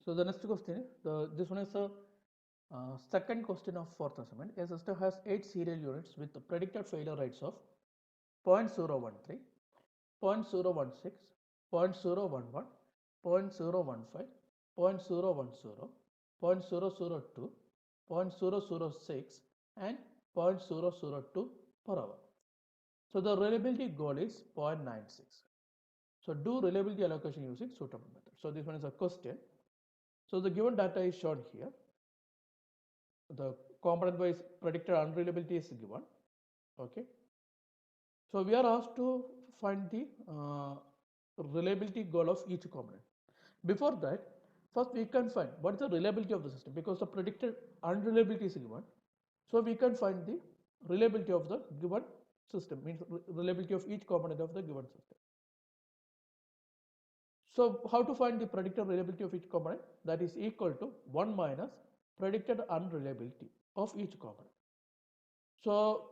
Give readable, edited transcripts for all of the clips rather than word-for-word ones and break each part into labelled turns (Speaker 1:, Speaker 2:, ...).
Speaker 1: So the next question, this one is a second question of fourth assignment. A system has 8 serial units with the predicted failure rates of 0.013, 0.016, 0.011, 0.015, 0.010, 0.002, 0.006 and 0.002 per hour. So the reliability goal is 0.96. So do reliability allocation using suitable method. So this one is a question. So the given data is shown here. The component wise predicted unreliability is given. Okay. So we are asked to find the reliability goal of each component. Before that, first we can find what is the reliability of the system, because the predicted unreliability is given. So we can find the reliability of the given system, means reliability of each component of the given system. So how to find the predicted reliability of each component? That is equal to 1 minus predicted unreliability of each component. So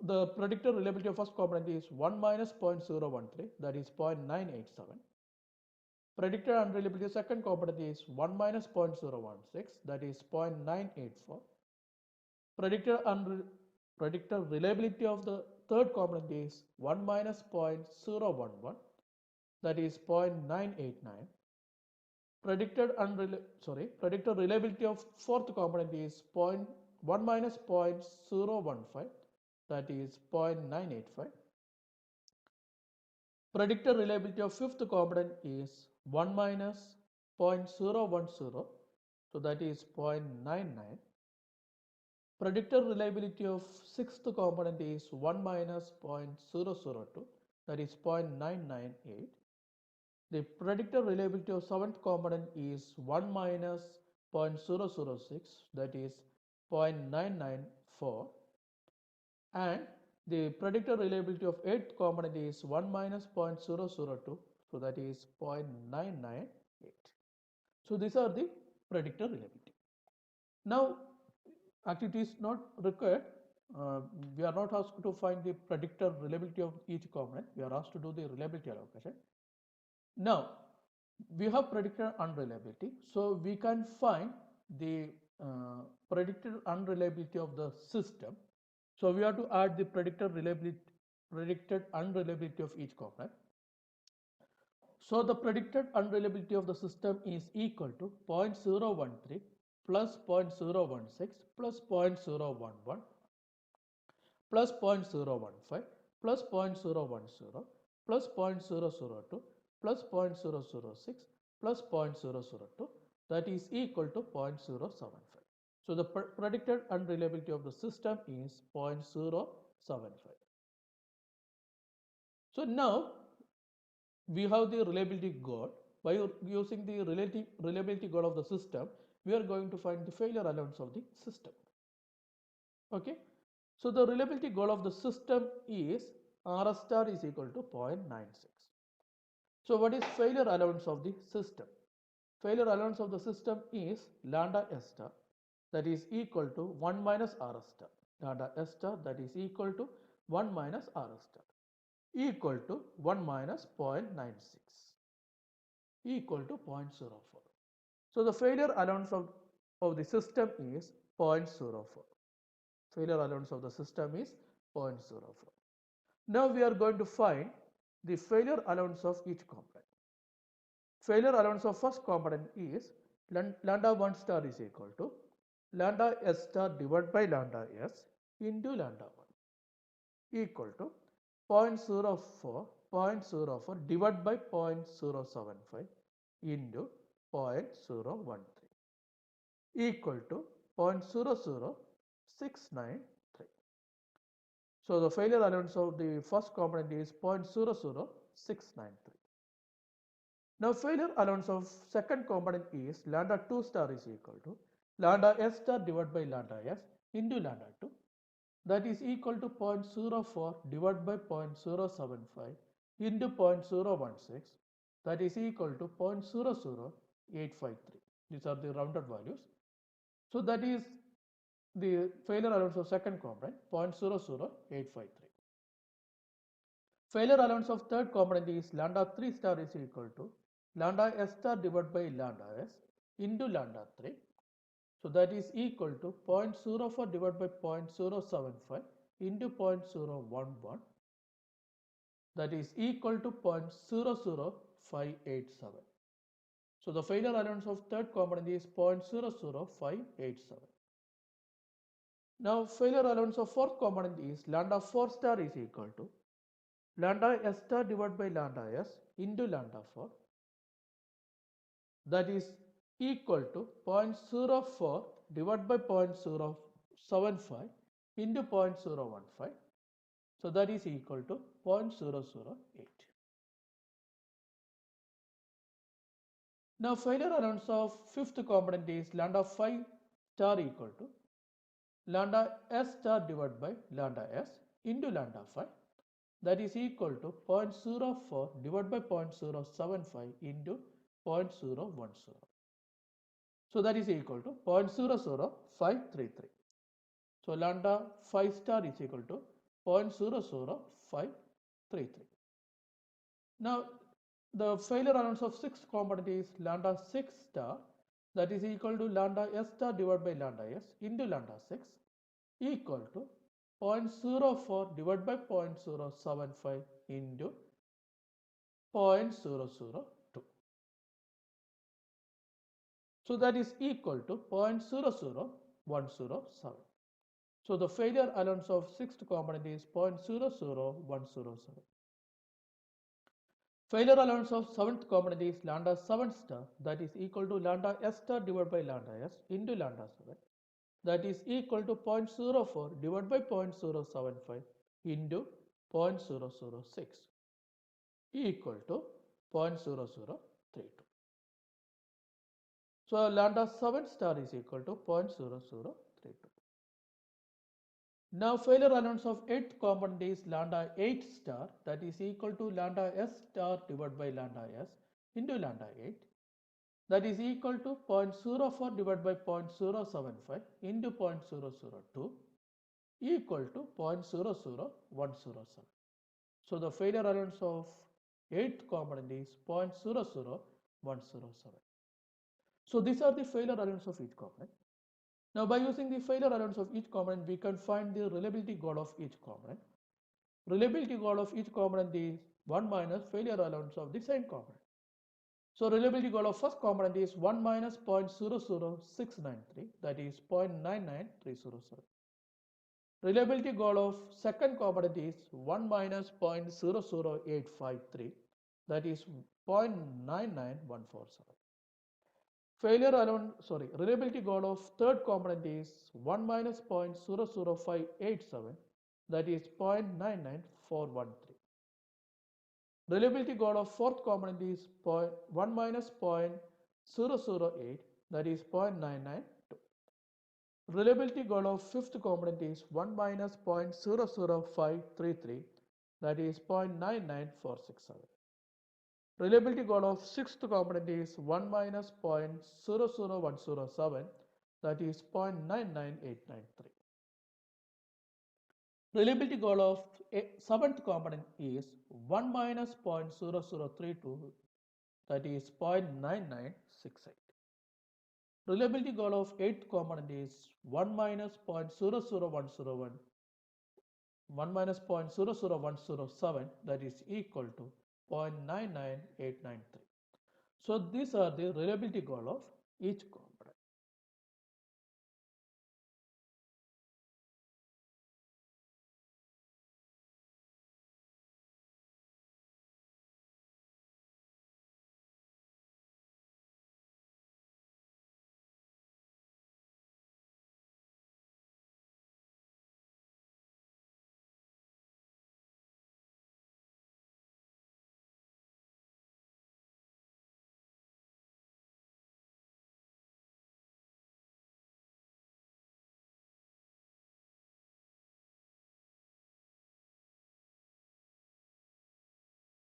Speaker 1: the predicted reliability of first component is 1 minus 0.013, that is 0.987. Predicted unreliability of second component is 1 minus 0.016, that is 0.984. Predicted reliability of the third component is 1 minus 0.011, that is 0.989. Predicted reliability of fourth component is 1 minus 0.015, that is 0.985. Predicted reliability of fifth component is 1 minus 0.010, so that is 0.99. Predicted reliability of sixth component is 1 minus 0.002, that is 0.998. The predicted reliability of seventh component is 1 minus 0.006, that is 0.994. And the predicted reliability of eighth component is 1 minus 0.002, so that is 0.998. So these are the predicted reliability. Now, actually it is not required. We are not asked to find the predicted reliability of each component. We are asked to do the reliability allocation. Now, we have predicted unreliability, so we can find the predicted unreliability of the system. So we have to add the predicted unreliability of each component. So the predicted unreliability of the system is equal to 0.013 plus 0.016 plus 0.011 plus 0.015 plus 0.010 plus 0.002 plus 0.006 plus 0.002, that is equal to 0.075. So the predicted unreliability of the system is 0.075. So now we have the reliability goal. By using the reliability goal of the system, we are going to find the failure allowance of the system. Okay. So the reliability goal of the system is RS star is equal to 0.96. So what is failure allowance of the system? Failure allowance of the system is lambda S star, that is equal to 1 minus RS star. Lambda S star, that is equal to 1 minus RS star, equal to 1 minus 0.96, equal to 0.04. So the failure allowance of the system is 0.04. Failure allowance of the system is 0.04. Now we are going to find the failure allowance of each component. Failure allowance of first component is lambda 1 star is equal to lambda S star divided by lambda S into lambda 1, equal to 0.04 divided by 0.075 into 0.013, equal to 0.00693. So the failure allowance of the first component is 0.00693. Now failure allowance of second component is lambda 2 star is equal to lambda S star divided by lambda S into lambda 2, that is equal to 0.04 divided by 0.075 into 0.016, that is equal to 0.00853. These are the rounded values. So that is the failure allowance of second component, 0.00853. Failure allowance of third component is lambda 3 star is equal to lambda S star divided by lambda S into lambda 3. So that is equal to 0.04 divided by 0.075 into 0.011, that is equal to 0.00587. So the failure allowance of third component is 0.00587. Now failure allowance of fourth component is lambda 4 star is equal to lambda s star divided by lambda s into lambda 4, that is equal to 0.04 divided by 0.075 into 0.015. So that is equal to 0.008. Now failure allowance of fifth component is lambda 5 star equal to lambda s star divided by lambda s into lambda 5, that is equal to 0.04 divided by 0.075 into 0.010. So that is equal to 0.00533. So lambda 5 star is equal to 0.00533. Now the failure allowance of sixth component is lambda 6 star, that is equal to lambda s star divided by lambda s into lambda 6 equal to 0.04 divided by 0.075 into 0.002. So that is equal to 0.00107. So the failure allowance of sixth component is 0.00107. Failure allowance of seventh component is lambda 7 star, that is equal to lambda s star divided by lambda s into lambda 7, that is equal to 0.04 divided by 0.075 into 0.006 equal to 0.0032. So lambda 7 star is equal to 0.0032. Now failure allowance of eighth component is lambda 8 star, that is equal to lambda s star divided by lambda s into lambda 8, that is equal to 0.04 divided by 0.075 into 0.002 equal to 0.00107. So the failure allowance of eighth component is 0.00107. So these are the failure allowance of each component. Now by using the failure allowance of each component, we can find the reliability goal of each component. Reliability goal of each component is 1 minus failure allowance of the same component. So reliability goal of first component is 1 minus 0.00693, that is 0.99307. Reliability goal of second component is 1 minus 0.00853, that is 0.99147. Reliability goal of third component is 1 minus 0.00587, that is 0.99413. Reliability goal of fourth component is 1 minus 0.008, that is 0.992. Reliability goal of fifth component is 1 minus 0.00533, that is 0.99467. Reliability goal of sixth component is 1 minus 0.00107, that is 0.99893. Reliability goal of seventh component is 1 minus 0.0032, that is 0.9968. Reliability goal of eighth component is 1 minus 0.00107, that is equal to 0.99893. So these are the reliability goal of each component.